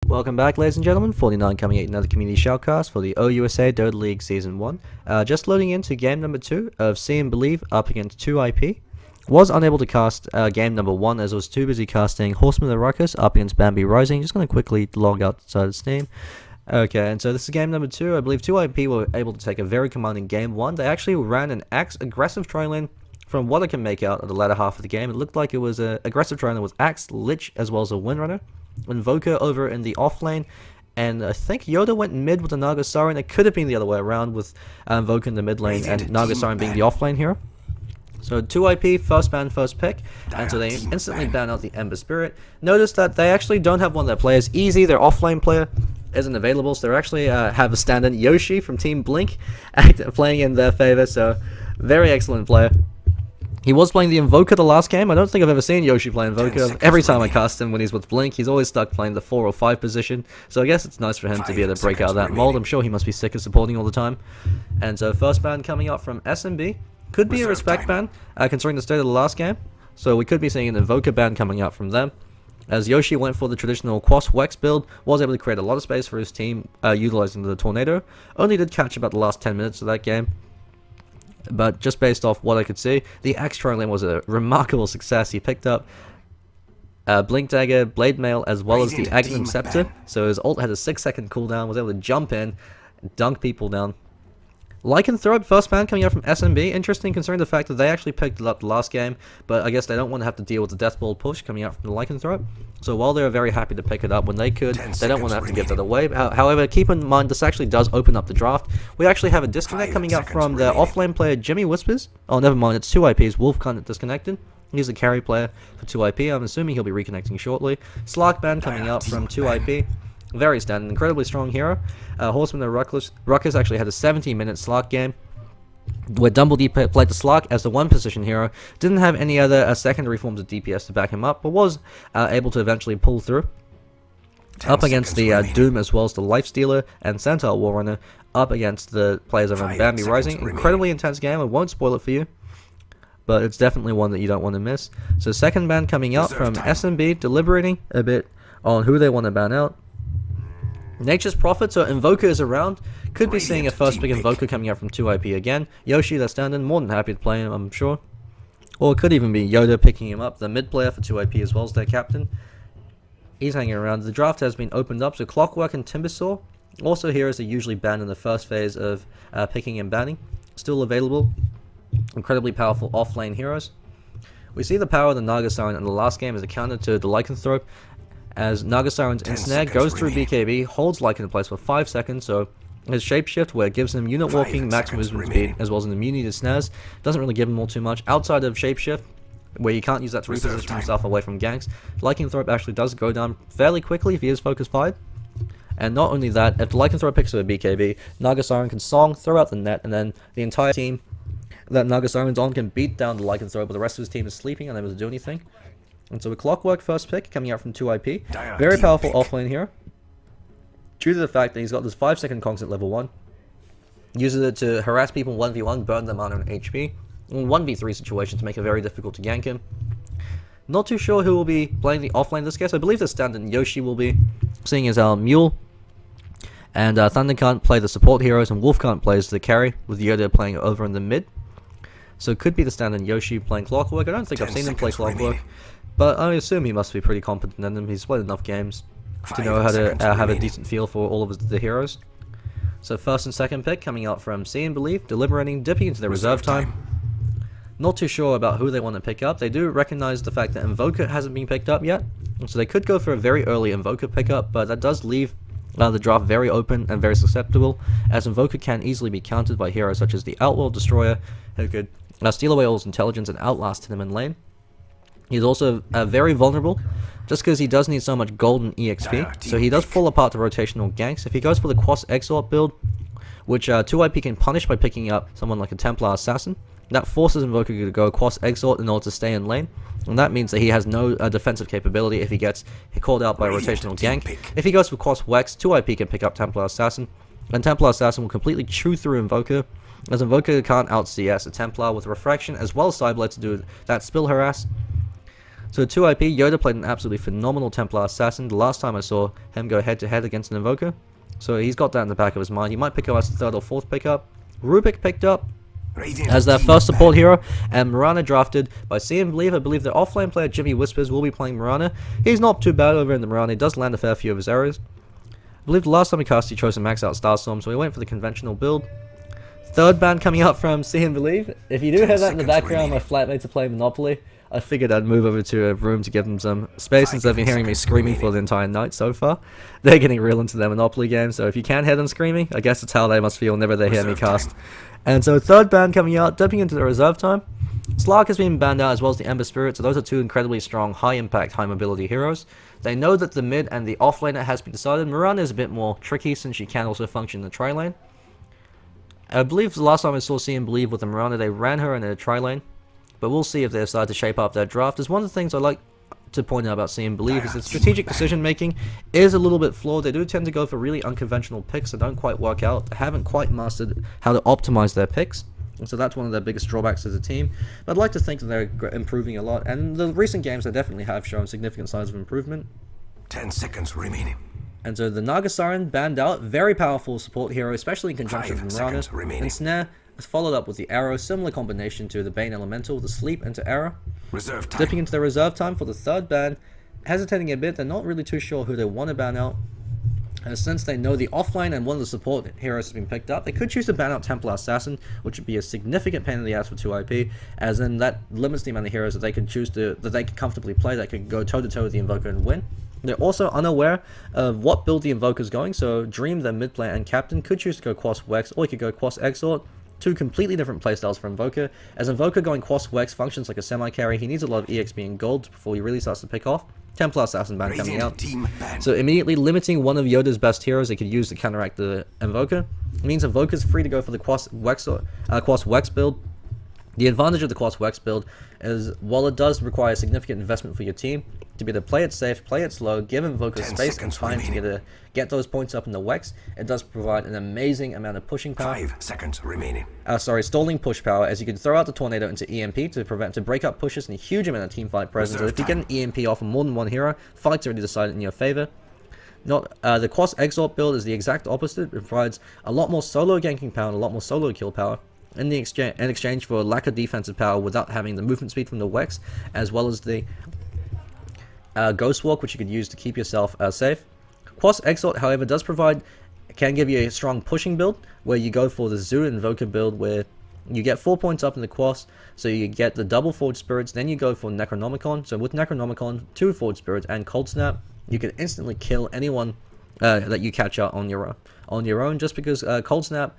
Welcome back, ladies and gentlemen. 49 coming at another community shoutcast for the OUSA Dota League Season 1. Just loading into game number 2 of See and Believe up against 2IP. Was unable to cast game number 1 as I was too busy casting Horseman of the Ruckus up against Bambi Rising. Just going to quickly log outside of Steam. Okay, and so this is game number 2. I believe 2IP were able to take a very commanding game 1. They actually ran an aggressive trilane. From what I can make out of the latter half of the game, it looked like it was an aggressive trilane with Axe, Lich, as well as a Windrunner. Invoker over in the off lane, and I think Yoda went mid with the Naga Siren. It could have been the other way around with Invoker in the mid lane and Naga Siren being the off lane hero. So 2IP, first ban, first pick, and so they instantly ban out the Ember Spirit. Notice that they actually don't have one of their players. Easy, their off lane player isn't available, so they actually have a stand-in Yoshi from Team Blink playing in their favor, so very excellent player. He was playing the Invoker the last game. I don't think I've ever seen Yoshi play Invoker. Every time I cast him when he's with Blink, he's always stuck playing the 4 or 5 position. So I guess it's nice for him to be able to break out of that mold. I'm sure he must be sick of supporting all the time. And so first ban coming up from SnB. Could be a respect ban, considering the state of the last game. So we could be seeing an Invoker ban coming out from them. As Yoshi went for the traditional Quas Wex build, was able to create a lot of space for his team utilizing the Tornado. Only did catch about the last 10 minutes of that game. But just based off what I could see, the Axe trilane was a remarkable success. He picked up Blink Dagger, Blade Mail, as well as the Aghanim Scepter. So his ult had a 6-second cooldown, was able to jump in, dunk people down. Lycanthrope, first ban coming out from SnB. Interesting considering the fact that they actually picked it up the last game, but I guess they don't want to have to deal with the Death Ball push coming out from the Lycanthrope. So while they're very happy to pick it up when they could, they don't want to have to give that away. However, keep in mind this actually does open up the draft. We actually have a disconnect coming out from their offlane player Jimmy Whispers. Oh, never mind, it's 2IP's Wolfkunt disconnected. He's a carry player for 2IP. I'm assuming he'll be reconnecting shortly. Slark ban coming out from 2IP. Very standard, incredibly strong hero. Horseman of Ruckus actually had a 17-minute Slark game, where Dumbled played the Slark as the one position hero. Didn't have any other secondary forms of DPS to back him up, but was able to eventually pull through. Up against the Doom as well as the Lifestealer and Centaur Warrunner, up against the players over in Bambi Rising. Incredibly intense game, I won't spoil it for you, but it's definitely one that you don't want to miss. So second ban coming out from SnB, deliberating a bit on who they want to ban out. Nature's Prophet, so Invoker is around. Could be seeing a first pick Invoker coming out from 2IP again. Yoshi, they're standing, more than happy to play him, I'm sure. Or it could even be Yoda picking him up, the mid player for 2IP as well as their captain. He's hanging around. The draft has been opened up, so Clockwork and Timbersaw. Also heroes are usually banned in the first phase of picking and banning. Still available. Incredibly powerful offlane heroes. We see the power of the Naga Siren in the last game as a counter to the Lycanthrope. As Naga Siren's Ensnare goes through BKB, holds Lycan in place for 5 seconds, so his Shapeshift, where it gives him unit walking, max movement speed, as well as an immunity to snares, doesn't really give him all too much. Outside of Shapeshift, where you can't use that to reposition himself away from ganks, Lycanthrope actually does go down fairly quickly if he is focus 5. And not only that, if the Lycanthrope picks up a BKB, Naga Siren can song, throw out the net, and then the entire team that Naga Siren's on can beat down the Lycanthrope, but the rest of his team is sleeping and unable to do anything. And so a Clockwork first pick coming out from 2IP. Very powerful offlane here. Due to the fact that he's got this 5-second cogs at level 1. Uses it to harass people 1v1, burn them out on HP. In 1v3 situations make it very difficult to gank him. Not too sure who will be playing the offlane this case. I believe the stand-in Yoshi will be, seeing as our Mule. And Thunder can't play the support heroes, and Wolfkunt plays the carry, with Yoda playing over in the mid. So it could be the stand-in Yoshi playing Clockwork. I don't think I've seen him play Clockwork. But I assume he must be pretty competent in them. He's played enough games to know how to have a decent feel for all of the heroes. So first and second pick coming out from See and Believe, deliberating, dipping into their reserve time. Not too sure about who they want to pick up. They do recognize the fact that Invoker hasn't been picked up yet. So they could go for a very early Invoker pickup, but that does leave the draft very open and very susceptible, as Invoker can easily be countered by heroes such as the Outworld Destroyer, who could steal away all his intelligence and outlast him in lane. He's also very vulnerable, just because he does need so much gold and EXP, so he does fall apart to rotational ganks. If he goes for the Quas Exort build, which 2IP can punish by picking up someone like a Templar Assassin, that forces Invoker to go Quas Exort in order to stay in lane, and that means that he has no defensive capability if he gets called out by a rotational gank. If he goes for Quas Wex, 2IP can pick up Templar Assassin, and Templar Assassin will completely chew through Invoker, as Invoker can't out CS a Templar with Refraction as well as Cyberblade to do that spill harass. So 2 IP, Yoda played an absolutely phenomenal Templar Assassin. The last time I saw him go head to head against an Invoker. So he's got that in the back of his mind. He might pick up as the 3rd or 4th pickup. Rubick picked up as their first support hero, and Mirana drafted by SnB. I believe the offlane player Jimmy Whispers will be playing Mirana. He's not too bad over in the Mirana. He does land a fair few of his errors. I believe the last time he cast, he chose to max out Starstorm, so he went for the conventional build. 3rd ban coming up from SnB. If you do hear that in the background, my flatmates are playing Monopoly. I figured I'd move over to a room to give them some space since they've been hearing me screaming for the entire night so far. They're getting real into their Monopoly game, so if you can't hear them screaming, I guess it's how they must feel whenever they hear me cast. And so 3rd ban coming out, dipping into the reserve time. Slark has been banned out as well as the Ember Spirit, so those are 2 incredibly strong, high impact, high mobility heroes. They know that the mid and the offlaner has been decided. Mirana is a bit more tricky since she can also function in the tri-lane. I believe the last time I saw SnB with the Mirana, they ran her in a tri-lane. But we'll see if they decide to shape up their draft. As one of the things I like to point out about SnB is that strategic decision making is a little bit flawed. They do tend to go for really unconventional picks that don't quite work out. They haven't quite mastered how to optimize their picks. And so that's one of their biggest drawbacks as a team. But I'd like to think that they're improving a lot. And the recent games, they definitely have shown significant signs of improvement. 10 seconds remaining. And so the Naga Siren banned out. Very powerful support hero, especially in conjunction with Mirana. And Snare is followed up with the Arrow, similar combination to the Bane Elemental, the Sleep into Arrow. Reserve time. Dipping into the reserve time for the 3rd ban. Hesitating a bit, they're not really too sure who they want to ban out. And since they know the offline and one of the support heroes has been picked up, they could choose to ban out Templar Assassin, which would be a significant pain in the ass for 2 IP, as then that limits the amount of heroes that they can choose to, that they can comfortably play, that can go toe-to-toe with the Invoker and win. They're also unaware of what build the Invoker is going, so Dream, their mid player and captain, could choose to go Quas Wex, or he could go Quas Exort. 2 completely different playstyles for Invoker. As Invoker going Quas Wex functions like a semi-carry, he needs a lot of EXP and gold before he really starts to pick off. Templar Assassin ban coming out. So immediately limiting one of Yoda's best heroes they could use to counteract the Invoker. It means Invoker's free to go for the Quas Wex build. The advantage of the Quas Wex build is, while it does require significant investment for your team, to be able to play it safe, play it slow, give Invoker space and time to get those points up in the Wex, it does provide an amazing amount of pushing power. 5 seconds remaining. Stalling push power, as you can throw out the Tornado into EMP to break up pushes and a huge amount of teamfight presence. So if you get an EMP off of more than one hero, fight's already decided in your favor. The Quas Exort build is the exact opposite. It provides a lot more solo ganking power and a lot more solo kill power in exchange for lack of defensive power without having the movement speed from the Wex, as well as the Ghost Walk, which you could use to keep yourself safe. Quas Exort, however, can give you a strong pushing build, where you go for the Zoo Invoker build, where you get 4 points up in the Quas, so you get the double Forge Spirits, then you go for Necronomicon. So with Necronomicon, 2 Forge Spirits, and Cold Snap, you can instantly kill anyone that you catch out on your own, just because Cold Snap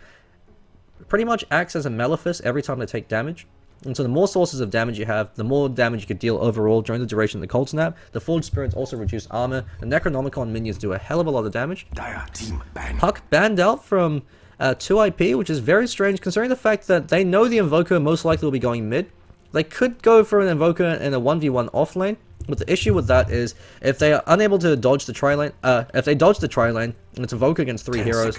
pretty much acts as a Malefice every time they take damage. And so the more sources of damage you have, the more damage you could deal overall during the duration of the Cold Snap. The Forge Spirits also reduce armor. The Necronomicon minions do a hell of a lot of damage. Puck banned out from 2 IP, which is very strange considering the fact that they know the Invoker most likely will be going mid. They could go for an Invoker in a 1v1 offlane, but the issue with that is if they are unable to dodge the tri-lane, if they dodge the tri-lane, and it's Invoker against 3 heroes,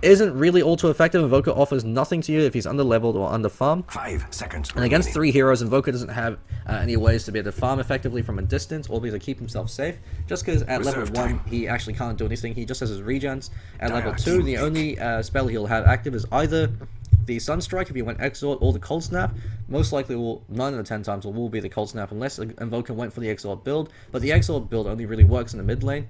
isn't really all too effective. Invoker offers nothing to you if he's under-leveled or under-farmed. 5 seconds and against 3 heroes, Invoker doesn't have any ways to be able to farm effectively from a distance or be able to keep himself safe, just because at level 1 he actually can't do anything. He just has his regens. At level 2, the only spell he'll have active is either the Sunstrike if he went Exort, or the Cold Snap. Most likely, 9 out of 10 times, will be the Cold Snap unless Invoker went for the Exort build. But the Exort build only really works in the mid lane,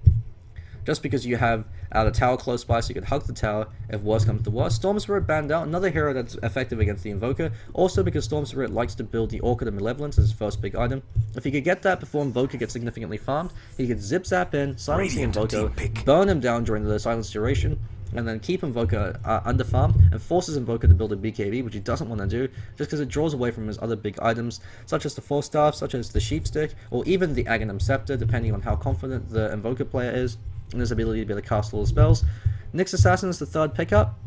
just because you have the tower close by, so you could hug the tower if worse comes to worse. Storm Spirit banned out, another hero that's effective against the Invoker, also because Storm Spirit likes to build the Orchid of Malevolence as his first big item. If he could get that before Invoker gets significantly farmed, he could zip zap in, silence the Invoker, burn him down during the silence duration, and then keep Invoker under farm, and forces Invoker to build a BKB, which he doesn't want to do, just because it draws away from his other big items, such as the Force Staff, such as the Sheep Stick, or even the Aghanim Scepter, depending on how confident the Invoker player is in his ability to be able to cast all the spells. Nyx Assassin is the 3rd pickup,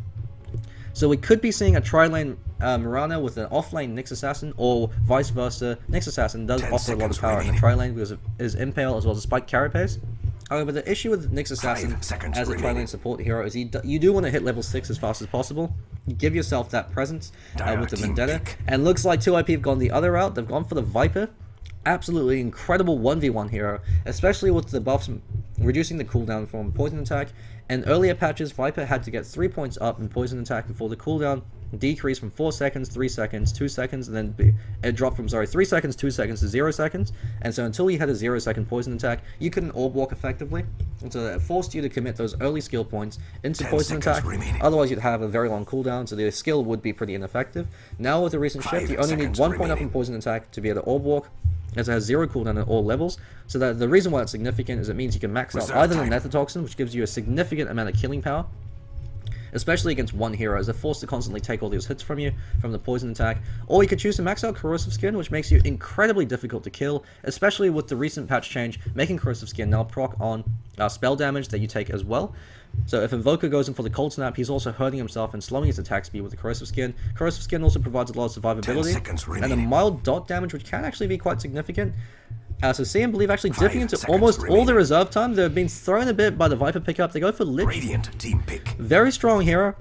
so we could be seeing a tri-lane Mirana with an off-lane Nyx Assassin, or vice versa. Nyx Assassin does offer a lot of power in the tri-lane because of his Impale as well as Spike Carapace. However, the issue with Nyx Assassin as a tri-lane support hero is you do want to hit level 6 as fast as possible. You give yourself that presence with the Vendetta. And looks like 2IP have gone the other route. They've gone for the Viper. absolutely incredible 1v1 hero, especially with the buffs reducing the cooldown from poison attack. In earlier patches, Viper had to get 3 points up in poison attack before the cooldown decreased from 4 seconds, 3 seconds, 2 seconds, and then it dropped from 3 seconds, 2 seconds to 0 seconds. And so until you had a 0-second poison attack, you couldn't orb walk effectively. And so that forced you to commit those early skill points into poison attack. Remaining. Otherwise, you'd have a very long cooldown, so the skill would be pretty ineffective. Now with the recent shift, you only need 1 point up in poison attack to be able to orb walk, as it has 0 cooldown at all levels. So that the reason why it's significant is it means you can max out either the Nether-Toxin, which gives you a significant amount of killing power, especially against one hero, as they're forced to constantly take all these hits from you from the poison attack, or you could choose to max out Corrosive Skin, which makes you incredibly difficult to kill, especially with the recent patch change, making Corrosive Skin now proc on spell damage that you take as well. So if Invoker goes in for the Cold Snap, he's also hurting himself and slowing his attack speed with the Corrosive Skin. Corrosive Skin also provides a lot of survivability, and a mild dot damage, which can actually be quite significant. So SnB Believe actually dipping into almost all the reserve time. They're being thrown a bit by the Viper pickup. They go for Lich. Radiant team pick. Very strong hero,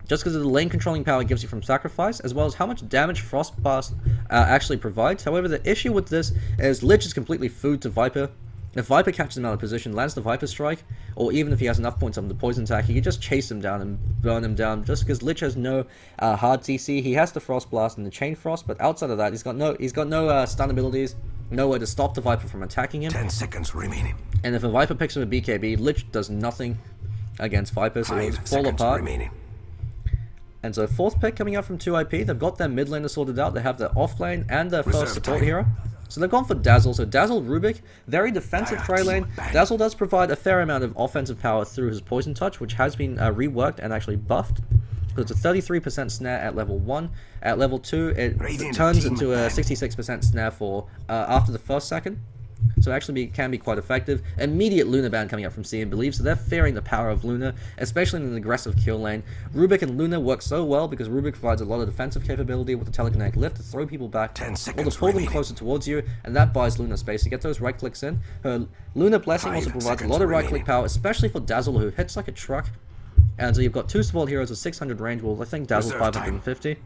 just because of the lane controlling power it gives you from Sacrifice, as well as how much damage Frostblast actually provides. However, the issue with this is Lich is completely food to Viper. If Viper catches him out of position, lands the Viper Strike, or even if he has enough points on the poison attack, he can just chase him down and burn him down. Just because Lich has no hard TC, he has the Frost Blast and the Chain Frost, but outside of that, he's got no stun abilities, nowhere to stop the Viper from attacking him. 10 seconds remaining. And if a Viper picks up a BKB, Lich does nothing against Viper, so he'll fall apart. Remaining. And so 4th pick coming out from 2IP, they've got their mid laner sorted out, they have their off lane and their first support hero. So they've gone for Dazzle. So Dazzle Rubick, very defensive trilane. Dazzle does provide a fair amount of offensive power through his Poison Touch, which has been reworked and actually buffed. So it's a 33% snare at level 1. At level 2, it turns into a 66% snare for after the first second. So actually can be quite effective. Immediate Luna ban coming up from SnB Believe, so they're fearing the power of Luna, especially in an aggressive kill lane. Rubick and Luna work so well because Rubick provides a lot of defensive capability with the telekinetic lift to throw people back, 10 or seconds to pull them closer towards you, and that buys Luna space to get those right clicks in. Her Luna Blessing also provides a lot of right click power, especially for Dazzle, who hits like a truck. And so you've got 2 support heroes with 600 range, well I think Dazzle's 550.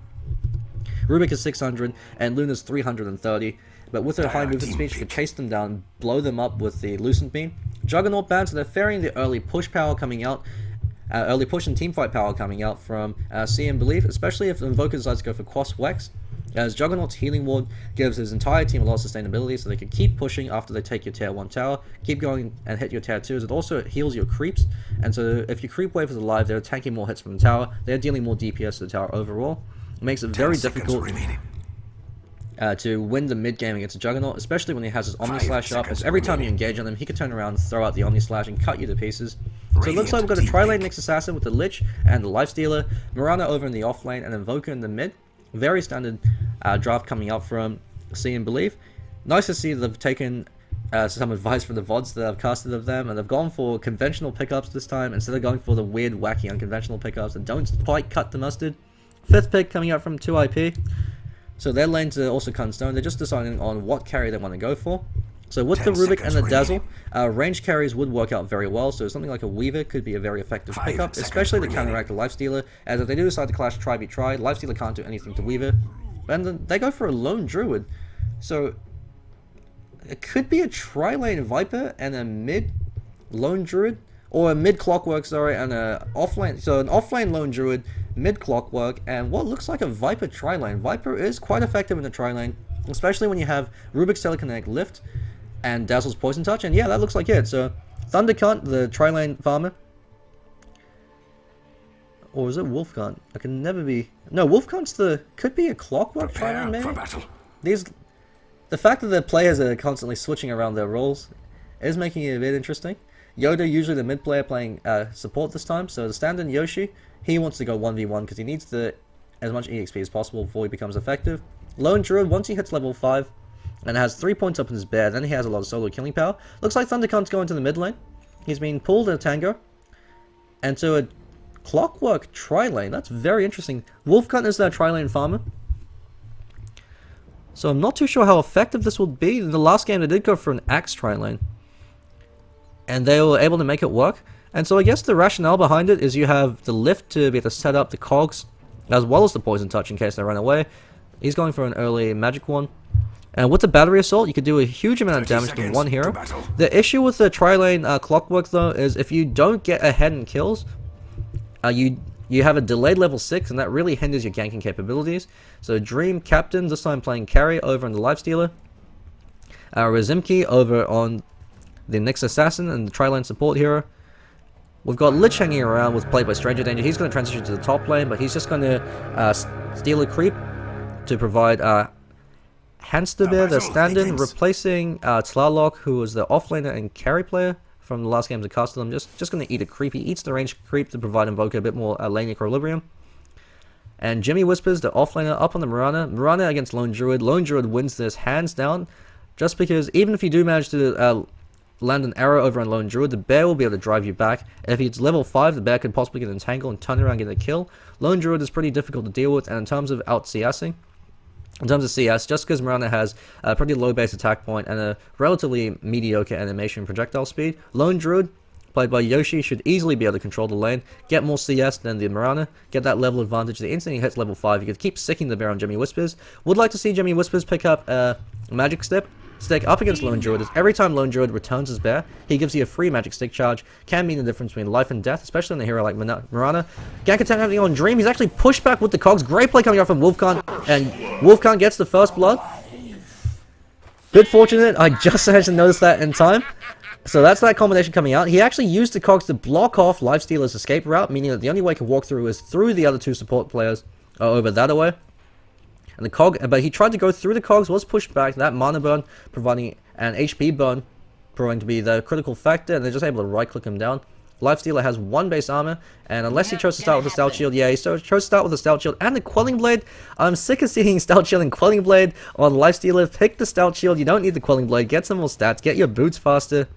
Rubick is 600, and Luna's 330. But with her high movement speed, she can chase them down and blow them up with the Lucent Beam. Juggernaut ban, so they're fearing the early push power coming out, early push and teamfight power coming out from SnB Believe, especially if the Invoker decides to go for Quas Wex, as Juggernaut's Healing Ward gives his entire team a lot of sustainability, so they can keep pushing after they take your tier 1 tower, keep going and hit your tier 2s. It also heals your creeps, and so if your creep wave is alive, they're tanking more hits from the tower, they're dealing more DPS to the tower overall. It makes it very difficult to win the mid game against a Juggernaut, especially when he has his Omni Slash up, as every time you engage on him, he can turn around, throw out the Omni Slash, and cut you to pieces. So it looks like we've got a trilane Naix Assassin with the Lich and the Lifestealer, Mirana over in the off lane, and Invoker in the mid. Very standard draft coming out from SnB Believe. Nice to see they've taken some advice from the VODs that I've casted of them, and they've gone for conventional pickups this time, instead of going for the weird, wacky, unconventional pickups that don't quite cut the mustard. 5th pick coming out from 2IP. So their lanes are also cut in stone. They're just deciding on what carry they want to go for. So with the Rubick and the Dazzle, range carries would work out very well. So something like a Weaver could be a very effective pickup, especially to counteract the Lifestealer, as if they do decide to clash try-v-try, Lifestealer can't do anything to Weaver. And then they go for a lone Druid. So it could be a tri-lane Viper and a mid lone Druid, or a mid Clockwork, sorry, and a offlane. So an offlane lone Druid, mid Clockwork, and what looks like a Viper tri-lane. Viper is quite effective in the tri-lane, especially when you have Rubick's telekinetic lift and Dazzle's poison touch, and yeah, that looks like it. So Thundercunt, the tri-lane farmer, or is it Wolfkunt? I can never be. No, Wolfkunt's could be a Clockwork tri-lane maybe. The fact that the players are constantly switching around their roles is making it a bit interesting. Yoda, usually the mid player playing support this time, so the stand-in Yoshi, he wants to go 1v1 because he needs as much EXP as possible before he becomes effective. Lone Druid, once he hits level 5 and has 3 points up in his bear, then he has a lot of solo killing power. Looks like Thundercunt's going to the mid lane. He's being pulled in a tango. And so a Clockwork tri-lane, that's very interesting. Wolfkunt is their tri-lane farmer. So I'm not too sure how effective this will be. In the last game they did go for an Axe tri-lane, and they were able to make it work. And so I guess the rationale behind it is you have the lift to be able to set up the cogs, as well as the poison touch in case they run away. He's going for an early magic one. And with the battery assault, you could do a huge amount of 30 damage to seconds one to hero. battle. The issue with the trilane Clockwork though is if you don't get ahead in kills, you have a delayed level 6, and that really hinders your ganking capabilities. So Dream Captain, this time playing carry over on the Lifestealer. Razimki over on the Naix Assassin and the trilane support hero. We've got Lich hanging around with Played by Stranger Danger. He's going to transition to the top lane, but he's just going to steal a creep to provide Hansterbeer, the stand-in, replacing Tlaloc, who was the offlaner and carry player from the last games of Castellum. Just going to eat a creep. He eats the ranged creep to provide Invoker a bit more lane equilibrium. And Jimmy Whispers, the offlaner, up on the Mirana. Mirana against Lone Druid. Lone Druid wins this hands down, just because even if you do manage to land an arrow over on Lone Druid, the bear will be able to drive you back. If it's level 5, the bear could possibly get entangled and turn around and get a kill. Lone Druid is pretty difficult to deal with, and in terms of out-CSing, in terms of CS, just because Mirana has a pretty low base attack point and a relatively mediocre animation projectile speed, Lone Druid, played by Yoshi, should easily be able to control the lane, get more CS than the Mirana, get that level advantage. The instant he hits level 5, you could keep sicking the bear on Jimmy Whispers. Would like to see Jimmy Whispers pick up a magic stick up against Lone Druid. Every time Lone Druid returns his bear, he gives you a free magic stick charge. Can mean the difference between life and death, especially on a hero like Mirana. Gank attack happening on Dream. He's actually pushed back with the cogs. Great play coming out from Wolfkunt, and Wolfkunt gets the first blood. Bit fortunate, I just actually noticed that in time. So that's that combination coming out. He actually used the cogs to block off Lifestealer's escape route, meaning that the only way he can walk through is through the other two support players over that way. And the cog, but he tried to go through the cogs, was pushed back. That mana burn providing an HP burn, proving to be the critical factor, and they're just able to right click him down. Lifestealer has 1 base armor, and unless he chose to start with a Stout Shield, yeah, he chose to start with a Stout Shield and the Quelling Blade. I'm sick of seeing Stout Shield and Quelling Blade on Lifestealer. Pick the Stout Shield, you don't need the Quelling Blade, get some more stats, get your boots faster.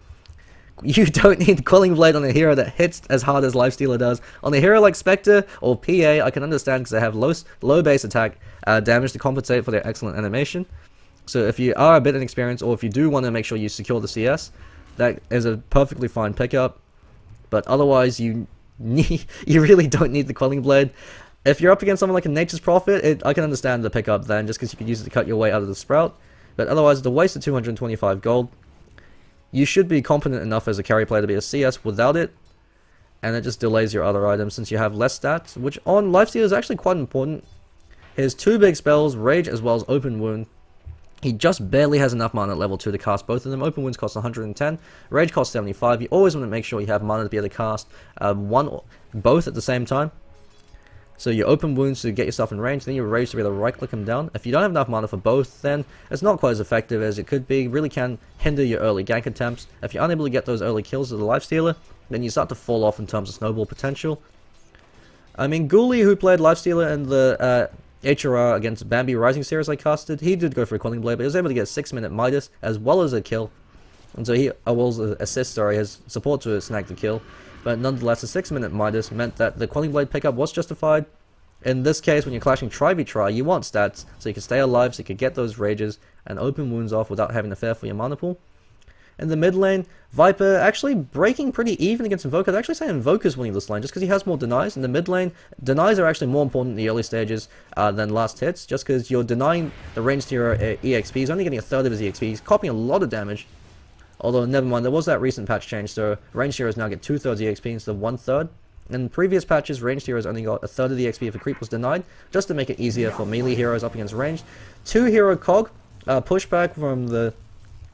You don't need Quelling Blade on a hero that hits as hard as Lifestealer does. On a hero like Spectre or PA, I can understand because they have low base attack damage to compensate for their excellent animation. So if you are a bit inexperienced, or if you do want to make sure you secure the CS, that is a perfectly fine pickup. But otherwise, you really don't need the Quelling Blade. If you're up against someone like a Nature's Prophet, I can understand the pickup then, just because you could use it to cut your way out of the sprout. But otherwise, it's a waste of 225 gold. You should be competent enough as a carry player to be a CS without it, and it just delays your other items since you have less stats, which on Lifestealer is actually quite important. His 2 big spells, Rage as well as Open Wound, he just barely has enough mana at level 2 to cast both of them. Open Wounds cost 110, Rage costs 75. You always want to make sure you have mana to be able to cast both at the same time. So your Open Wounds to get yourself in range, then your Rage to be able to right click him down. If you don't have enough mana for both, then it's not quite as effective as it could be. Really can hinder your early gank attempts. If you're unable to get those early kills with the Lifestealer, then you start to fall off in terms of snowball potential. I mean, Ghoulie, who played Lifestealer in the HRR against Bambi Rising series I casted, he did go for a Quelling Blade, but he was able to get a 6-minute Midas as well as a kill. And so he was assist, his support to snag the kill. But nonetheless, a 6-minute Midas meant that the Quelling Blade pickup was justified. In this case, when you're clashing Tri-v-Tri, you want stats, so you can stay alive, so you can get those Rages and Open Wounds off without having to fear for your mana pool. In the mid lane, Viper actually breaking pretty even against Invoker. They're actually saying Invoker's winning this lane just because he has more denies. In the mid lane, denies are actually more important in the early stages than last hits, just because you're denying the ranged hero EXP. He's only getting a third of his EXP. He's copying a lot of damage. Although, never mind, there was that recent patch change, so ranged heroes now get 2/3 EXP instead of 1/3. In previous patches, ranged heroes only got a third of the XP if a creep was denied, just to make it easier for melee heroes up against ranged. 2-hero cog, pushback from the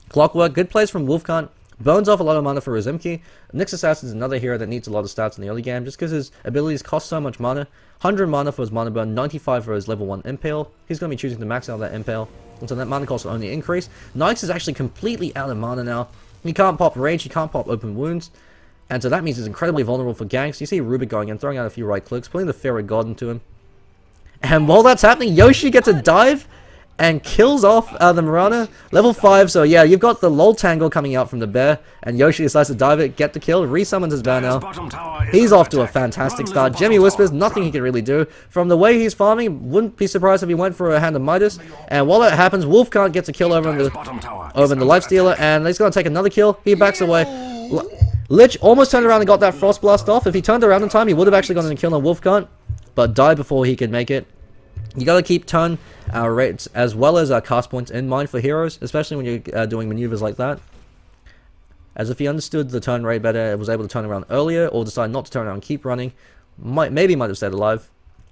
Clockwork, good plays from Wolfkunt, burns off a lot of mana for Razimki. Naix Assassin is another hero that needs a lot of stats in the early game, just because his abilities cost so much mana. 100 mana for his mana burn, 95 for his level 1 Impale. He's going to be choosing to max out that Impale, and so that mana cost will only increase. Naix is actually completely out of mana now. He can't pop Rage, he can't pop Open Wounds. And so that means he's incredibly vulnerable for ganks. You see Rubick going in, throwing out a few right clicks, putting the Fear of God into him. And while that's happening, Yoshi gets a dive and kills off the Mirana. Level 5, so yeah, you've got the LOL Tangle coming out from the bear, and Yoshi decides to dive it, get the kill, resummons his bear now. He's off to a fantastic start. Jimmy Whispers, nothing he can really do. From the way he's farming, wouldn't be surprised if he went for a hand of Midas. And while that happens, Wolfkunt gets a kill over in the Lifestealer, and he's going to take another kill. He backs away. Lich almost turned around and got that Frost Blast off. If he turned around in time, he would have actually gotten a kill on Wolfkunt, but died before he could make it. You gotta keep turn rates as well as cast points in mind for heroes, especially when you're doing maneuvers like that. As if he understood the turn rate better, was able to turn around earlier, or decide not to turn around and keep running, maybe might have stayed alive.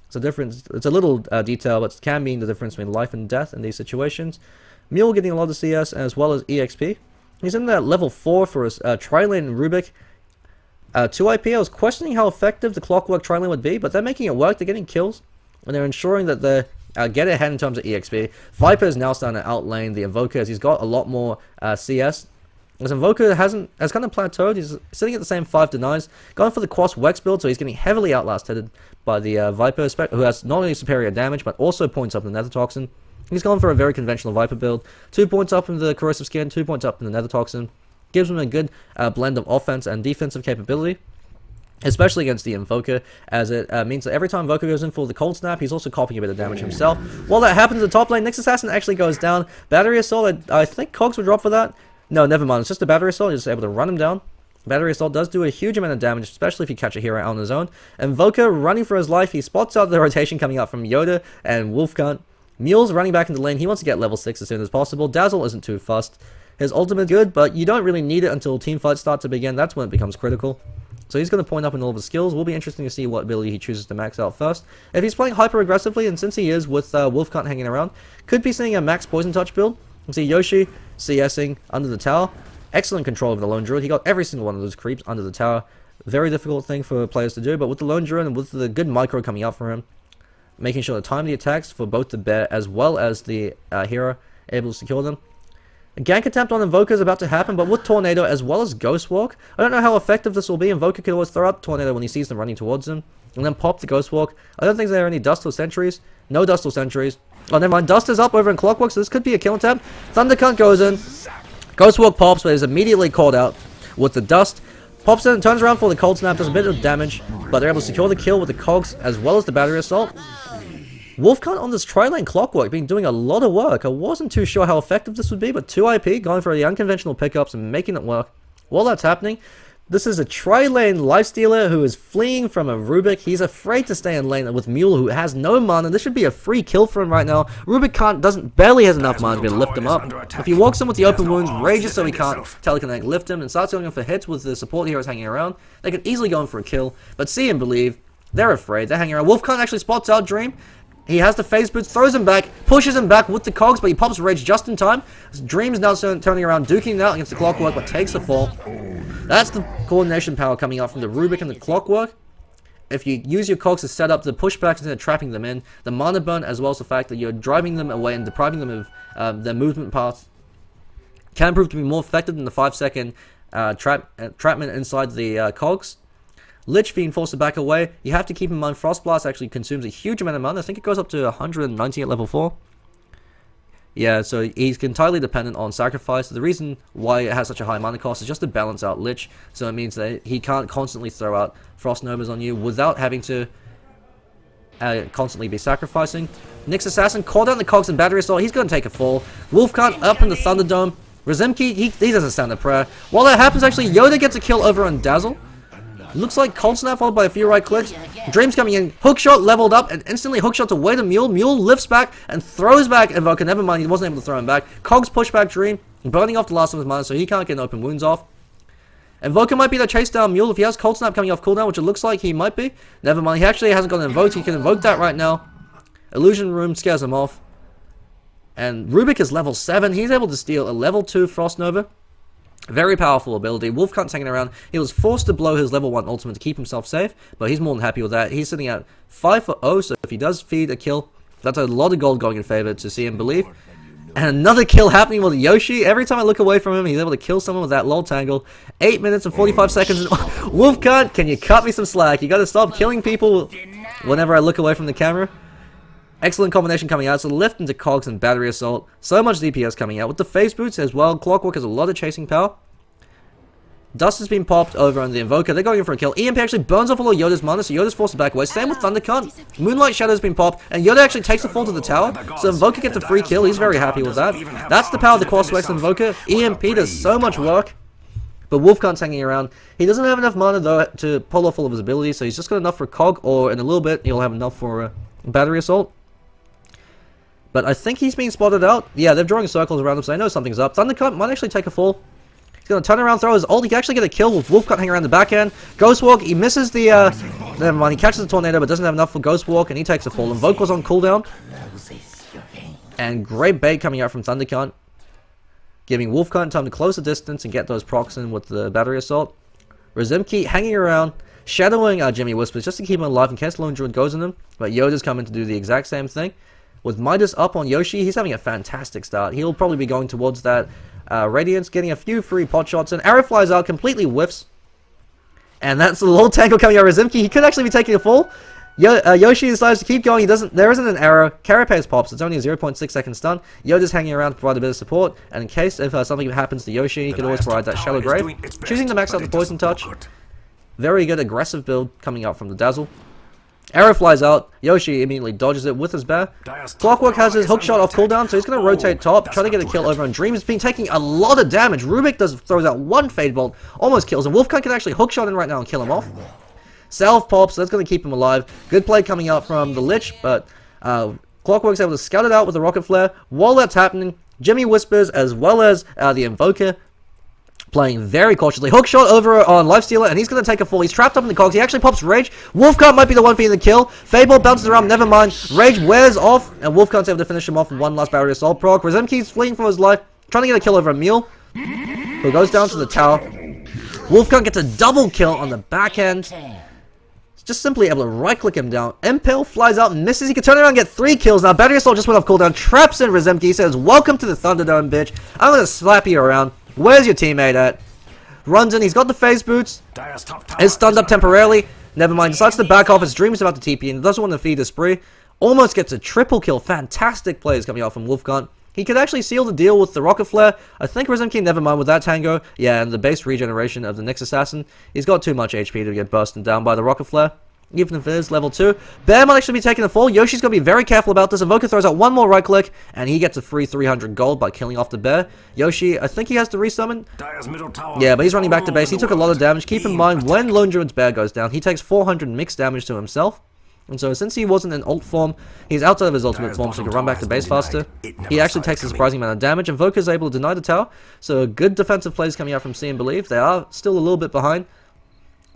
It's a difference. It's a little detail, but it can mean the difference between life and death in these situations. Mule getting a lot of CS as well as EXP. He's in that level 4 for his trilane Rubick. 2 IP. I was questioning how effective the Clockwork trilane would be, but they're making it work. They're getting kills, and they're ensuring that they get ahead in terms of EXP. Viper is now starting to outlane the Invoker as he's got a lot more CS. As Invoker has kind of plateaued. He's sitting at the same 5 denies. Going for the Quas Wex build, so he's getting heavily outlasted by the Viper, who has not only superior damage, but also points up in the Nether Toxin. He's going for a very conventional Viper build. 2 points up in the Corrosive Skin, 2 points up in the Nether Toxin. Gives him a good blend of offense and defensive capability, especially against the Invoker, as it means that every time Invoker goes in for the Cold Snap, he's also copying a bit of damage himself. While that happens at the top lane, Naix Assassin actually goes down. Battery Assault, I think Cogs would drop for that. No, never mind. It's just a Battery Assault. You're just able to run him down. Battery Assault does do a huge amount of damage, especially if you catch a hero out on his own. Invoker running for his life. He spots out the rotation coming out from Yoda and Wolfkunt. Mule's running back into the lane. He wants to get level 6 as soon as possible. Dazzle isn't too fussed. His ultimate is good, but you don't really need it until team fights start to begin. That's when it becomes critical. So he's going to point up in all of his skills. Will be interesting to see what ability he chooses to max out first. If he's playing hyper aggressively, and since he is with Wolfkunt hanging around, could be seeing a max poison touch build. You can see Yoshi CSing under the tower. Excellent control over the lone druid. He got every single one of those creeps under the tower. Very difficult thing for players to do, but with the lone druid and with the good micro coming out for him, making sure to time the attacks for both the bear as well as the hero, able to secure them. A gank attempt on Invoker is about to happen, but with Tornado as well as Ghost Walk, I don't know how effective this will be. Invoker can always throw up Tornado when he sees them running towards him, and then pop the Ghost Walk. I don't think there are any Dust or Sentries. No Dust or Sentries. Oh, never mind. Dust is up over in Clockwork, so this could be a kill attempt. Thundercunt goes in. Ghost Walk pops, but is immediately called out with the Dust. Pops in, turns around for the Cold Snap, does a bit of damage, but they're able to secure the kill with the Cogs as well as the Battery Assault. Wolfkunt on this trilane Clockwork been doing a lot of work. I wasn't too sure how effective this would be, but 2 IP going for the unconventional pickups and making it work. While that's happening, this is a trilane lifestealer who is fleeing from a Rubick. He's afraid to stay in lane with Mule, who has no mana. This should be a free kill for him right now. Rubick barely has enough mana to be able to lift him up. If he walks in with the open wounds, rages so he can't teleconnect, lift him, and starts going for hits with the support heroes hanging around, they could easily go in for a kill. But see and believe, they're afraid. They're hanging around. Wolfkunt actually spots out Dream. He has the phase boots, throws him back, pushes him back with the cogs, but he pops Rage just in time. Dream's now turning around, duking it out against the Clockwork, but takes the fall. That's the coordination power coming out from the Rubick and the Clockwork. If you use your cogs to set up the pushbacks instead of trapping them in, the mana burn, as well as the fact that you're driving them away and depriving them of their movement paths, can prove to be more effective than the 5-second trapment inside the cogs. Lich being forced to back away. You have to keep in mind Frost Blast actually consumes a huge amount of mana. I think it goes up to 190 at level 4. Yeah, so he's entirely dependent on sacrifice. The reason why it has such a high mana cost is just to balance out Lich. So it means that he can't constantly throw out Frost Novas on you without having to constantly be sacrificing. Naix Assassin called out the cogs and Battery Assault. He's going to take a fall. Wolfkunt up in the Thunderdome. Razimki, he doesn't stand a prayer. While that happens, actually, Yoda gets a kill over on Dazzle. Looks like Cold Snap followed by a few right clicks. Dream's coming in. Hookshot leveled up and instantly hookshot away to Mule. Mule lifts back and throws back Invoker. Never mind, he wasn't able to throw him back. Cogs push back Dream, burning off the last of his mana so he can't get an open wounds off. Invoker might be the chase down Mule if he has Cold Snap coming off cooldown, which it looks like he might be. Never mind, he actually hasn't got an invoked. He can invoke that right now. Illusion Room scares him off. And Rubick is level 7. He's able to steal a level 2 Frost Nova. Very powerful ability. Wolfkunt's hanging around. He was forced to blow his level 1 ultimate to keep himself safe, but he's more than happy with that. He's sitting at 5 for 0, so if he does feed a kill, that's a lot of gold going in favor to see him believe. And another kill happening with Yoshi. Every time I look away from him, he's able to kill someone with that lol tangle. 8 minutes and 45 seconds. Wolfkunt, can you cut me some slack? You gotta stop killing people whenever I look away from the camera. Excellent combination coming out. So lift into cogs and Battery Assault. So much DPS coming out. With the phase boots as well, Clockwork has a lot of chasing power. Dust has been popped over on the Invoker. They're going in for a kill. EMP actually burns off all of Yoda's mana, so Yoda's forced to back away. Same with Thundercunt. Moonlight Shadow's been popped, and Yoda actually takes the fall to the tower. So Invoker gets a free kill. He's very happy with that. That's the power of the Quas Wex Invoker. EMP does so much work. But Wolfkunt's hanging around. He doesn't have enough mana, though, to pull off all of his abilities, so he's just got enough for Cog, or in a little bit, he'll have enough for Battery Assault. But I think he's being spotted out. Yeah, they're drawing circles around him, so I know something's up. Thundercut might actually take a fall. He's going to turn around, throw his ult. He can actually get a kill with Wolfkunt hanging around the back end. Ghostwalk, he misses the, never mind, he catches the tornado, but doesn't have enough for Ghostwalk, and he takes a fall. Invoker's on cooldown. And great bait coming out from Thundercut, giving Wolfkunt time to close the distance and get those procs in with the battery assault. Rizimki hanging around, shadowing Jimmy Whispers just to keep him alive in case Lone Druid goes in him. But Yoda's coming to do the exact same thing. With Midas up on Yoshi, he's having a fantastic start. He'll probably be going towards that Radiance, getting a few free pot shots, and arrow flies out, completely whiffs. And that's the little tangle coming out of Rizimki. He could actually be taking a fall. Yoshi decides to keep going. There isn't an arrow. Carapace pops. It's only a 0.6 second stun. Yoda's hanging around to provide a bit of support. And in case if something happens to Yoshi, he can always provide that Shallow Grave. Choosing to max out the Poison Touch. Very good aggressive build coming out from the Dazzle. Arrow flies out. Yoshi immediately dodges it with his bear. Clockwork has his hookshot off cooldown, so he's going to rotate top, try to get a kill over on Dream. He's been taking a lot of damage. Rubick throws out one Fade Bolt, almost kills him. Wolfkunt can actually hookshot in right now and kill him off. Salve pops, so that's going to keep him alive. Good play coming out from the Lich, but Clockwork's able to scout it out with a Rocket Flare. While that's happening, Jimmy Whispers as well as the Invoker playing very cautiously. Hookshot over on Lifestealer, and he's going to take a fall. He's trapped up in the cogs. He actually pops Rage. Wolfkunt might be the one for the kill. Fable bounces around, never mind. Rage wears off, and Wolfkunt's able to finish him off with one last Barrier Assault proc. Rizimki's fleeing for his life, trying to get a kill over a Mule, who goes down to the tower. Wolfkunt gets a double kill on the back end. Just simply able to right-click him down. Impale flies out and misses. He can turn around and get 3 kills. Now, Battery Assault just went off cooldown. Traps in Rizimki. He says, welcome to the Thunderdome, bitch. I'm going to slap you around. Where's your teammate at? Runs in. He's got the phase boots. Is stunned up temporarily. Never mind. Decides to back off. His Dream's about to TP and doesn't want to feed the spree. Almost gets a triple kill. Fantastic plays coming out from Wolfkunt. He could actually seal the deal with the Rocket Flare. I think Rizimki, never mind with that tango. Yeah, and the base regeneration of the Naix Assassin. He's got too much HP to get busted down by the Rocket Flare. Even if it is level 2. Bear might actually be taking a fall. Yoshi's going to be very careful about this. Invoker throws out one more right click, and he gets a free 300 gold by killing off the bear. Yoshi, I think he has to resummon. Yeah, but he's running back to base. He took a lot of damage. Keep in mind, when Lone Druid's bear goes down, he takes 400 mixed damage to himself. And so since he wasn't in ult form, he's outside of his ultimate form, so he can run back to base faster. He actually takes a surprising amount of damage. Invoker is able to deny the tower. So good defensive plays coming out from SnB Believe. They are still a little bit behind,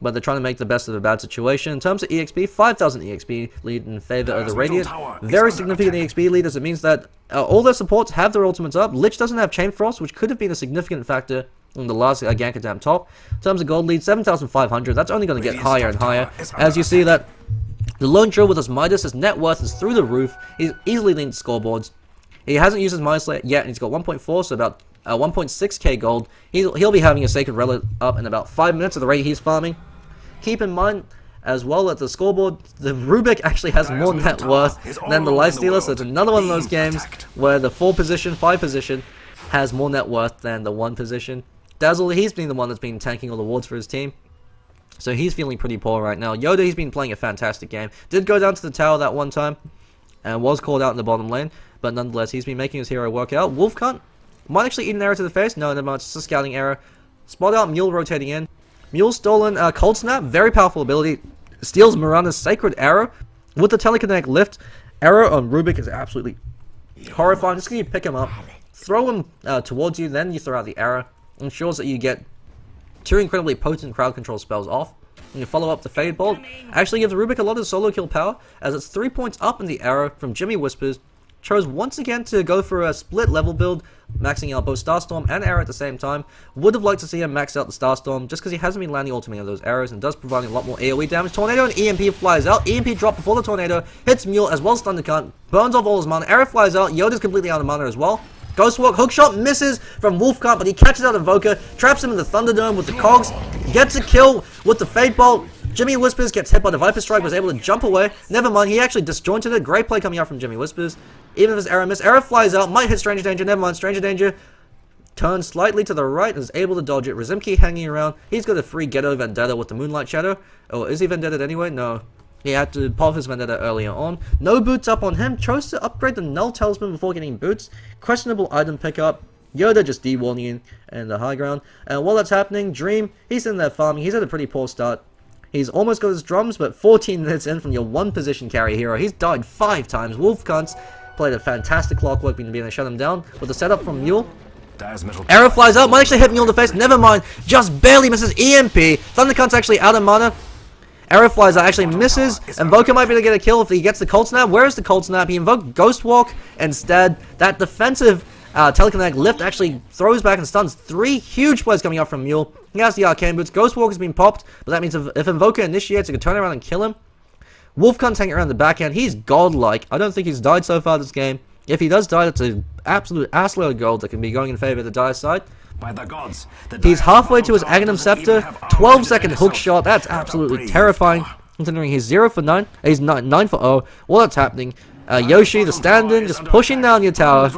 but they're trying to make the best of a bad situation. In terms of EXP, 5,000 EXP lead in favor of the Radiant. Very significant EXP lead, as it means that all their supports have their ultimates up. Lich doesn't have Chain Frost, which could have been a significant factor in the last gank attempt top. In terms of gold lead, 7,500. That's only going to get higher and higher. As you see that the Lone Druid with his Midas, his net worth is through the roof. He's easily linked scoreboards. He hasn't used his Midas yet, and he's got 1.4, so about 1.6k gold. He'll be having a Sacred Relic up in about 5 minutes at the rate he's farming. Keep in mind, as well, that the scoreboard, the Rubick actually has more net worth than the Lifestealer, so it's another one of those games where the 5 position has more net worth than the 1 position. Dazzle, he's been the one that's been tanking all the wards for his team, so he's feeling pretty poor right now. Yoda, he's been playing a fantastic game. Did go down to the tower that one time, and was called out in the bottom lane, but nonetheless, he's been making his hero work out. Wolfkunt might actually eat an arrow to the face. No, never mind, it's just a scouting error. Spot out, Mule rotating in. Mule stolen Cold Snap, very powerful ability. Steals Mirana's Sacred Arrow with the telekinetic lift. Arrow on Rubick is absolutely horrifying. Just can you pick him up, throw him towards you, then you throw out the arrow. Ensures that you get 2 incredibly potent crowd control spells off. And you follow up the Fade Bolt. Actually gives Rubick a lot of solo kill power, as it's 3 points up in the arrow from Jimmy Whispers. Chose once again to go for a split level build, maxing out both Starstorm and Arrow at the same time. Would have liked to see him max out the Starstorm, just because he hasn't been landing ultimately of those arrows and does provide a lot more AoE damage. Tornado and EMP flies out. EMP drop before the Tornado, hits Mule as well as Thundercut, burns off all his mana. Arrow flies out. Yoda's completely out of mana as well. Ghostwalk, hookshot misses from Wolfkunt, but he catches out Invoker, traps him in the Thunderdome with the cogs, gets a kill with the Fade Bolt. Jimmy Whispers gets hit by the Viper Strike, was able to jump away. Never mind, he actually disjointed it. Great play coming out from Jimmy Whispers. Even if his arrow missed, arrow flies out, might hit Stranger Danger. Never mind, Stranger Danger turns slightly to the right and is able to dodge it. Rizimki hanging around. He's got a free Ghetto Vendetta with the Moonlight Shadow. Oh, is he Vendetta anyway? No. He had to pop his Vendetta earlier on. No boots up on him. Chose to upgrade the Null Talisman before getting boots. Questionable item pickup. Yoda just de-warning in the high ground. And while that's happening, Dream, he's in there farming. He's had a pretty poor start. He's almost got his drums, but 14 minutes in from your 1 position carry hero, he's died 5 times. Wolfkunt, played a fantastic Clockwork, being able to shut him down. With the setup from Mule, Metal arrow flies out, might actually hit Mule in the face, never mind, just barely misses EMP. Thundercunt's actually out of mana. Arrow flies out, actually misses. Invoker might be able to get a kill if he gets the Cold Snap. Where is the Cold Snap? He invoked Ghost Walk instead. That defensive telekinetic lift actually throws back and stuns 3 huge plays coming up from Mule. He has the Arcane Boots. Ghost Walk has been popped, but that means if Invoker initiates, it can turn around and kill him. Wolfkunt hanging around the back end. He's godlike. I don't think he's died so far this game. If he does die, that's an absolute assload of gold that can be going in favor of the Dire side. by the gods. He's halfway to his Aghanim Scepter. 12-second hook shot. That's absolutely terrifying. Considering he's 0 for 9. He's 9 for 0. While that's happening, Yoshi, the stand-in, just pushing down your tower.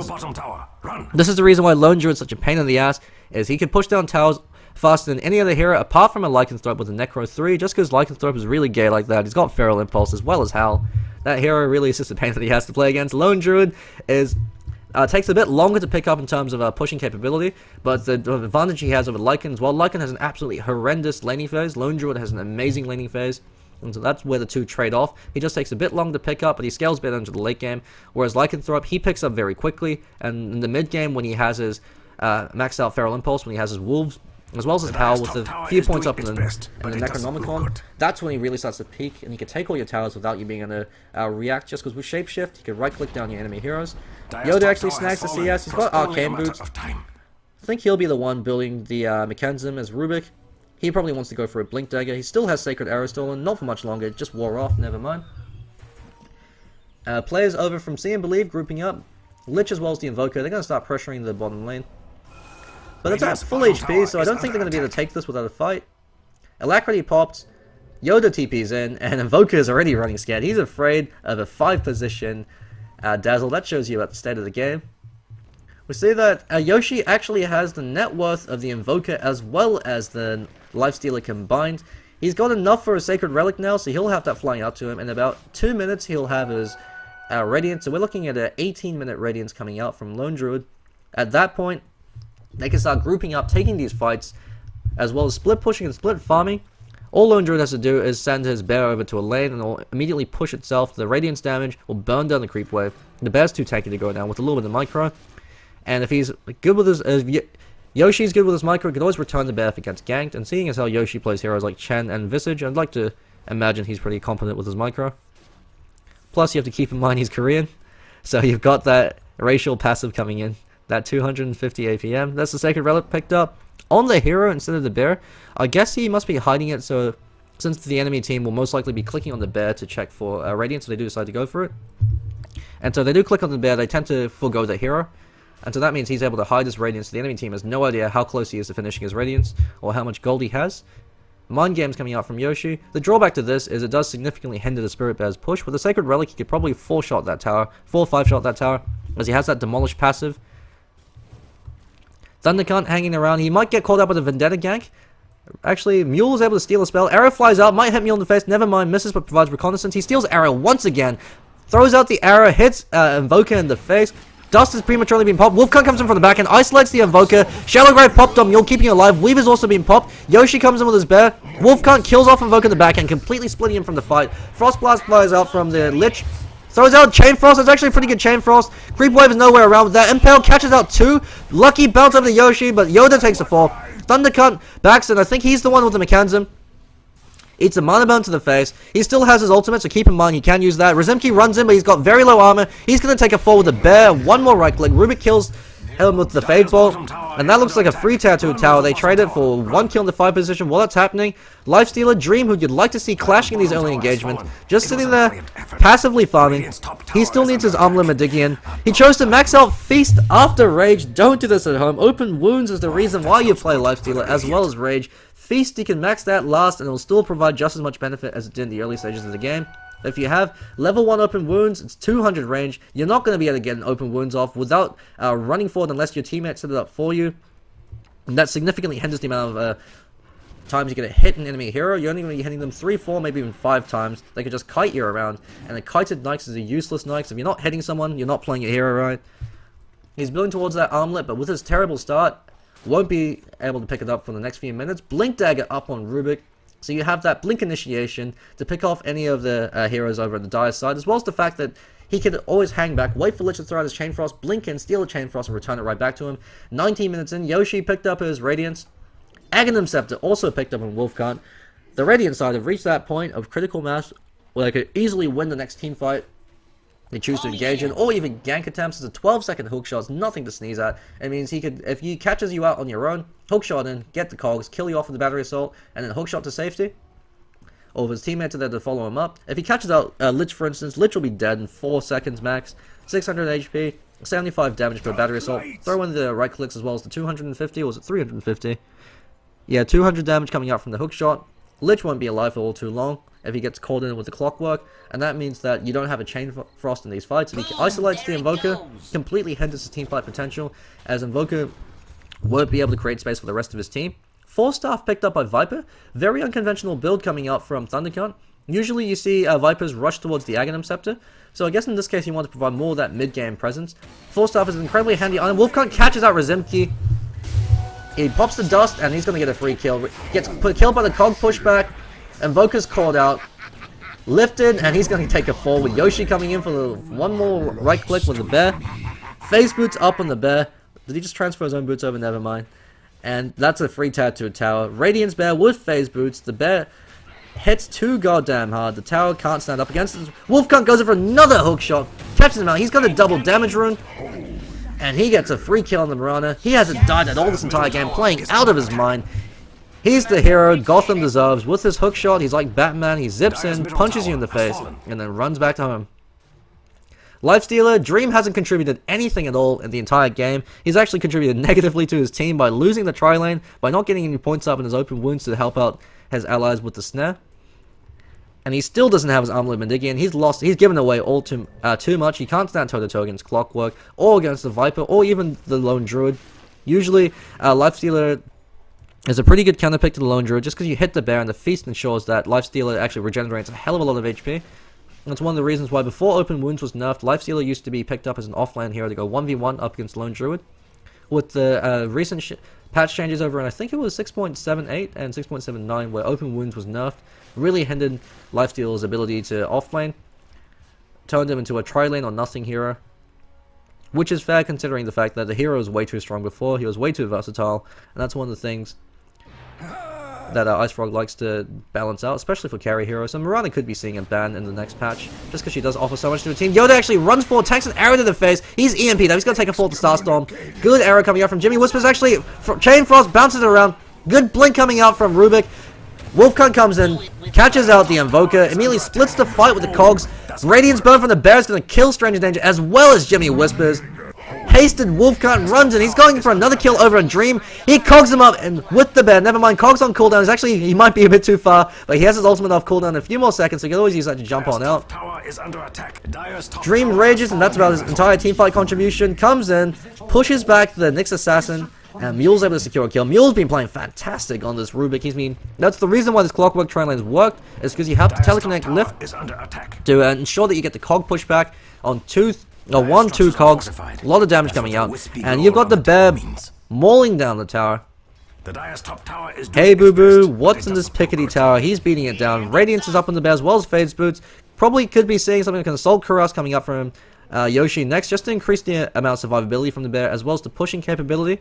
This is the reason why Lone Druid is such a pain in the ass, is he can push down towers faster than any other hero, apart from a Lycanthrope with a Necro 3, just because Lycanthrope is really gay like that. He's got Feral Impulse as well as Howl. That hero really is just a pain that he has to play against. Lone Druid is takes a bit longer to pick up in terms of pushing capability, but the advantage he has over Lycan as well. Lycan has an absolutely horrendous laning phase. Lone Druid has an amazing laning phase. And so that's where the two trade off. He just takes a bit long to pick up, but he scales better into the late game. Whereas Lycanthrope, he picks up very quickly. And in the mid game, when he has his maxed out Feral Impulse, when he has his Wolves, as well as his Howl with a few points up in the Necronomicon, that's when he really starts to peak. And you can take all your towers without you being able to react. Just because with Shapeshift, you can right click down your enemy heroes. Yoda actually snags the CS. He's got Arcane Boots. I think he'll be the one building the mechanism as Rubick. He probably wants to go for a Blink Dagger. He still has Sacred Arrow stolen, not for much longer, it just wore off, never mind. Players over from See and Believe grouping up. Lich as well as the Invoker, they're going to start pressuring the bottom lane. But it's at full HP, so I don't think they're going to be able to take this without a fight. Alacrity popped, Yoda TP's in, and Invoker is already running scared. He's afraid of a 5 position Dazzle. That shows you about the state of the game. We see that Yoshi actually has the net worth of the Invoker as well as the Lifestealer combined. He's got enough for a Sacred Relic now, so he'll have that flying out to him. In about 2 minutes, he'll have his Radiance. So we're looking at an 18-minute Radiance coming out from Lone Druid. At that point, they can start grouping up, taking these fights, as well as split pushing and split farming. All Lone Druid has to do is send his bear over to a lane, and it'll immediately push itself. The Radiance damage will burn down the creep wave. The bear's too tanky to go down with a little bit of micro. And if he's good with his, Yoshi's good with his micro, he can always return the bear if it gets ganked. And seeing as how Yoshi plays heroes like Chen and Visage, I'd like to imagine he's pretty competent with his micro. Plus, you have to keep in mind he's Korean, so you've got that racial passive coming in. That 250 APM. That's the Sacred Relic picked up on the hero instead of the bear. I guess he must be hiding it, so since the enemy team will most likely be clicking on the bear to check for Radiance, so they do decide to go for it. And so they do click on the bear, they tend to forego the hero. And so that means he's able to hide his Radiance. The enemy team has no idea how close he is to finishing his Radiance, or how much gold he has. Mind Game's coming out from Yoshi. The drawback to this is it does significantly hinder the Spirit Bear's push. With a Sacred Relic, he could probably 4-shot that tower, 4 or 5-shot that tower, as he has that Demolish passive. Thundercunt hanging around. He might get caught up with a Vendetta gank. Actually, Mule is able to steal a spell. Arrow flies out, might hit Mule in the face, never mind, misses but provides reconnaissance. He steals Arrow once again, throws out the arrow, hits Invoker in the face. Dust has prematurely been popped. Wolfkunt comes in from the back end, isolates the Invoker. Shallow Grave popped on Mule, keeping it alive. Weaver's also been popped. Yoshi comes in with his bear. Wolfkunt kills off Invoker in the back end, completely splitting him from the fight. Frost Blast flies out from the Lich. Throws out Chain Frost. It's actually a pretty good Chain Frost. Creep Wave is nowhere around with that. Impale catches out 2. Lucky bounce over to Yoshi, but Yoda takes a fall. Thundercunt backs in. I think he's the one with the mechanism. Eats a mana burn to the face. He still has his ultimate, so keep in mind he can use that. Rizimki runs in, but he's got very low armor. He's going to take a fall with a bear. One more right click. Rubick kills him with the Fade Bolt. And that looks like a free tattoo tower. They trade it for 1 kill in the 5 position. While that's happening, Lifestealer, Dream, who you'd like to see clashing in these early engagements, just sitting there, passively farming. He still needs his Umla Medigian. He chose to max out Feast after Rage. Don't do this at home. Open Wounds is the reason why you play Lifestealer, as well as Rage. Feast, you can max that last, and it will still provide just as much benefit as it did in the early stages of the game. If you have level 1 open wounds, it's 200 range. You're not going to be able to get an open wounds off without running forward unless your teammate set it up for you. And that significantly hinders the amount of times you're going to hit an enemy hero. You're only going to be hitting them 3, 4, maybe even 5 times. They could just kite you around. And a kited Naix is a useless Naix. If you're not hitting someone, you're not playing your hero right. He's building towards that armlet, but with his terrible start, won't be able to pick it up for the next few minutes. Blink Dagger up on Rubick. So you have that blink initiation to pick off any of the heroes over on the Dire side, as well as the fact that he could always hang back, wait for Lich to throw out his Chain Frost, blink in, steal the Chain Frost, and return it right back to him. 19 minutes in, Yoshi picked up his Radiance. Aghanim Scepter also picked up on Wolfkunt. The Radiant side have reached that point of critical mass where they could easily win the next team fight. They choose to engage in, or even gank attempts. It's a 12-second hookshot, it's nothing to sneeze at. It means he could, if he catches you out on your own, hookshot in, get the cogs, kill you off with the battery assault, and then hookshot to safety. Or if his teammates are there to follow him up. If he catches out Lich, for instance, Lich will be dead in 4 seconds max. 600 HP, 75 damage per battery assault. Throw in the right clicks as well as the 250, or was it 350? Yeah, 200 damage coming out from the hookshot. Lich won't be alive for all too long if he gets caught in with the Clockwork, and that means that you don't have a Chain Frost in these fights. If he isolates the Invoker, completely hinders his team fight potential, as Invoker won't be able to create space for the rest of his team. 4-staff picked up by Viper. Very unconventional build coming out from Thundercunt. Usually you see Vipers rush towards the Aghanim Scepter, so I guess in this case you want to provide more of that mid-game presence. 4-staff is an incredibly handy item. Wolfkunt catches out Rizimki. He pops the dust, and he's going to get a free kill. Gets killed by the cog pushback. Invoker's called out. Lifted, and he's going to take a fall with Yoshi coming in for the one more right click with the bear. Phase boots up on the bear. Did he just transfer his own boots over? Never mind. And that's a free tag to a tower. Radiance bear with phase boots. The bear hits too goddamn hard. The tower can't stand up against it. Wolfkunt goes in for another hook shot. Catches him out. He's got a double damage rune. And he gets a free kill on the Mirana. He hasn't died at all this entire game, playing out of his mind. He's the hero Gotham deserves. With his hook shot, he's like Batman. He zips in, punches you in the face, and then runs back to home. Lifestealer, Dream hasn't contributed anything at all in the entire game. He's actually contributed negatively to his team by losing the trilane, by not getting any points up in his open wounds to help out his allies with the snare. And he still doesn't have his Armlet Mendigian. He's given away all too much. He can't stand toe-to-toe against Clockwork, or against the Viper, or even the Lone Druid. Usually, Lifestealer is a pretty good counterpick to the Lone Druid, just because you hit the bear and the feast ensures that Lifestealer actually regenerates a hell of a lot of HP. That's one of the reasons why before Open Wounds was nerfed, Lifestealer used to be picked up as an offlane hero to go 1v1 up against Lone Druid. With the recent patch changes over, and I think it was 6.78 and 6.79, where Open Wounds was nerfed, really hindered Lifestealer's ability to offlane, turned him into a trilane or nothing hero, which is fair considering the fact that the hero was way too strong before, he was way too versatile, and that's one of the things that Ice Frog likes to balance out, especially for carry heroes. So Mirana could be seeing a ban in the next patch, just because she does offer so much to the team. Yoda actually runs forward, tanks an arrow to the face. He's EMP'd up. He's going to take a fall to Starstorm. Good arrow coming out from Jimmy. Whispers actually, Chain Frost bounces it around. Good blink coming out from Rubick. Wolfkunt comes in, catches out the Invoker, immediately splits the fight with the cogs. Radiance Burn from the bear is going to kill Stranger Danger, as well as Jimmy Whispers. Hasted Wolfkunt runs in. He's going for another kill over on Dream. He cogs him up and with the bear. Never mind, cogs on cooldown. Is actually, he might be a bit too far, but he has his ultimate off cooldown in a few more seconds, so he can always use that to jump on out. Dream rages, and that's about his entire teamfight contribution. Comes in, pushes back the Naix assassin, and Mule's able to secure a kill. Mule's been playing fantastic on this Rubick. That's the reason why this Clockwork trilane's worked, is because you have to teleconnect lift to ensure that you get the cog pushback on 1-2 cogs, a lot of damage coming out, and you've got the bear mauling down the tower. Hey Boo Boo, what's in this Pickety tower? He's beating it down. Radiance is up on the bear as well as Fade's boots. Probably could be seeing something like an Assault Cuirass coming up from Yoshi next, just to increase the amount of survivability from the bear, as well as the pushing capability.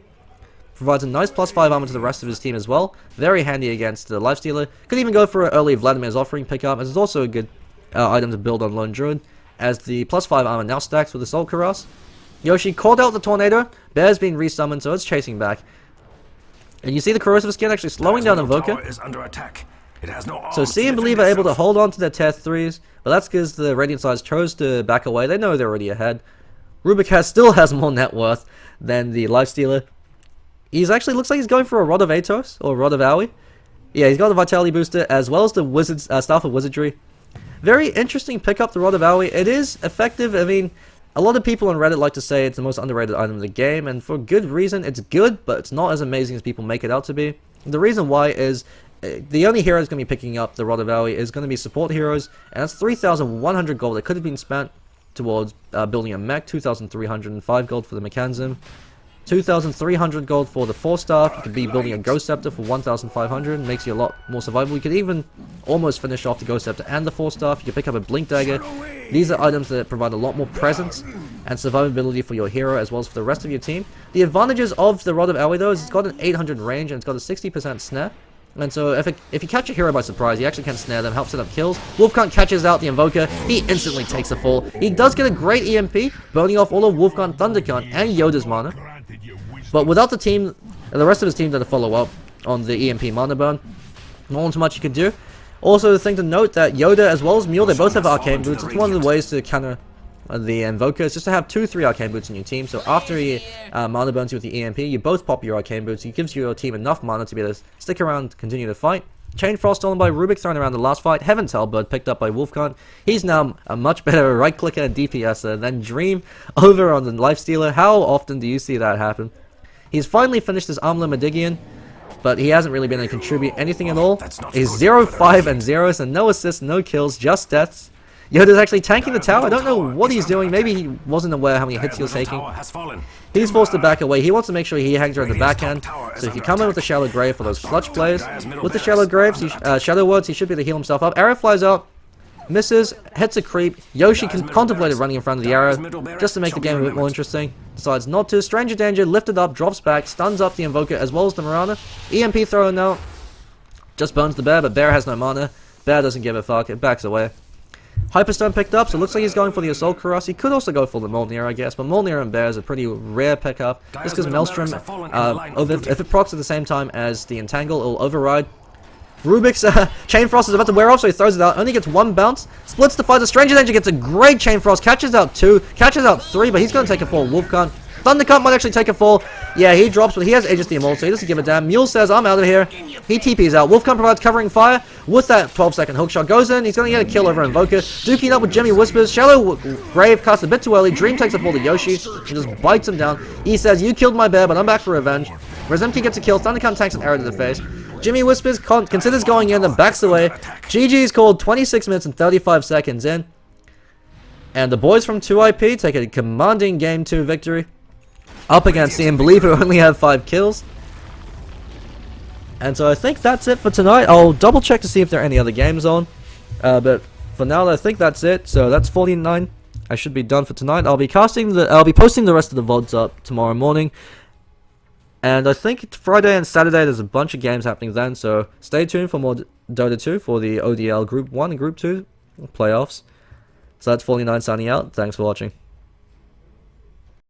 Provides a nice +5 armor to the rest of his team as well. Very handy against the Lifestealer. Could even go for an early Vladimir's Offering pickup, as it's also a good item to build on Lone Druid, as the +5 armor now stacks with Assault Cuirass. Yoshi called out the Tornado. Bear's been resummoned, so it's chasing back. And you see the Corrosive Skin actually slowing down Invoker. So See and Believe are able to hold on to their tier 3s, but that's because the Radiant sides chose to back away. They know they're already ahead. Rubick still has more net worth than the Lifestealer. He's actually, looks like he's going for a Rod of Atos, or Rod of Aoi. Yeah, he's got the Vitality Booster, as well as the Wizard's Staff of Wizardry. Very interesting pickup, the Rod of Aoi. It is effective. I mean, a lot of people on Reddit like to say it's the most underrated item in the game, and for good reason. It's good, but it's not as amazing as people make it out to be. The reason why is the only hero that's going to be picking up the Rod of Aoi is going to be support heroes, and that's 3,100 gold that could have been spent towards building a mech, 2,305 gold for the mechanism. 2,300 gold for the 4-star. You could be building a Ghost Scepter for 1,500. Makes you a lot more survivable. You could even almost finish off the Ghost Scepter and the 4-star. You could pick up a Blink Dagger. These are items that provide a lot more presence and survivability for your hero as well as for the rest of your team. The advantages of the Rod of Elway though is it's got an 800 range and it's got a 60% snare. And so if you catch a hero by surprise, you actually can snare them, help set up kills. Wolfkunt catches out the Invoker, he instantly takes a fall. He does get a great EMP, burning off all of Wolfkunt, Thunderkunt, and Yoda's mana. But without the team, the rest of his team that follow up on the EMP mana burn, not too much you can do. Also, the thing to note that Yoda as well as Mule, they both have Arcane Boots. It's one of the ways to counter the Invoker is just to have 2-3 Arcane Boots in your team. So after he mana burns you with the EMP, you both pop your Arcane Boots. It gives your team enough mana to be able to stick around, continue to fight. Chain Frost stolen by Rubick, thrown around the last fight. Heaven's Hellbird picked up by Wolfkunt. He's now a much better right clicker and DPSer than Dream over on the Lifestealer. How often do you see that happen? He's finally finished his Armler Medigian, but he hasn't really been able to contribute anything at all. He's 0-5 and 0, so no assists, no kills, just deaths. Yoda's actually tanking the tower. I don't know what he's doing. Maybe he wasn't aware how many hits he was taking. He's forced to back away. He wants to make sure he hangs around the backhand. So if you come in with the Shallow Grave for those clutch plays, with the Shallow Graves, Shadow Words, he should be able to heal himself up. Arrow flies out, misses, hits a creep. Yoshi contemplated running in front of the arrow just to make the game a bit more interesting. Decides not to. Stranger Danger lifted up, drops back, stuns up the Invoker as well as the Mirana. EMP thrown out. Just burns the Bear, but Bear has no mana. Bear doesn't give a fuck. It backs away. Hyperstone picked up, so it looks like he's going for the Assault Cuirass. He could also go for the Mjolnir, I guess, but Mjolnir and Bear is a pretty rare pickup. Just because Maelstrom, if it procs at the same time as the Entangle, it'll override. Rubick's Chain Frost is about to wear off, so he throws it out. Only gets 1 bounce. Splits the fight. The Stranger Danger gets a great Chain Frost. Catches out 2. Catches out 3, but he's going to take a fall. Wolfkunt. Thunderkunt might actually take a fall. Yeah, he drops, but he has Aegis the Immortal, so he doesn't give a damn. Mule says, I'm out of here. He TP's out. Wolfkunt provides covering fire with that 12-second hookshot. Goes in. He's going to get a kill over Invoker. Duking up with Jimmy Whispers. Shallow Grave casts a bit too early. Dream takes a fall to Yoshi and just bites him down. He says, you killed my bear, but I'm back for revenge. Rezemki gets a kill. Thunderkunt tanks an arrow to the face. Jimmy Whispers considers going in, then backs away. GG's called 26 minutes and 35 seconds in. And the boys from 2IP take a commanding Game 2 victory. Up against the Unbeliever, who only have 5 kills. And so I think that's it for tonight. I'll double check to see if there are any other games on. But for now, I think that's it. So that's 49. I should be done for tonight. I'll be posting the rest of the VODs up tomorrow morning. And I think Friday and Saturday there's a bunch of games happening then. So stay tuned for more Dota 2 for the ODL Group 1 and Group 2 playoffs. So that's 49 signing out. Thanks for watching.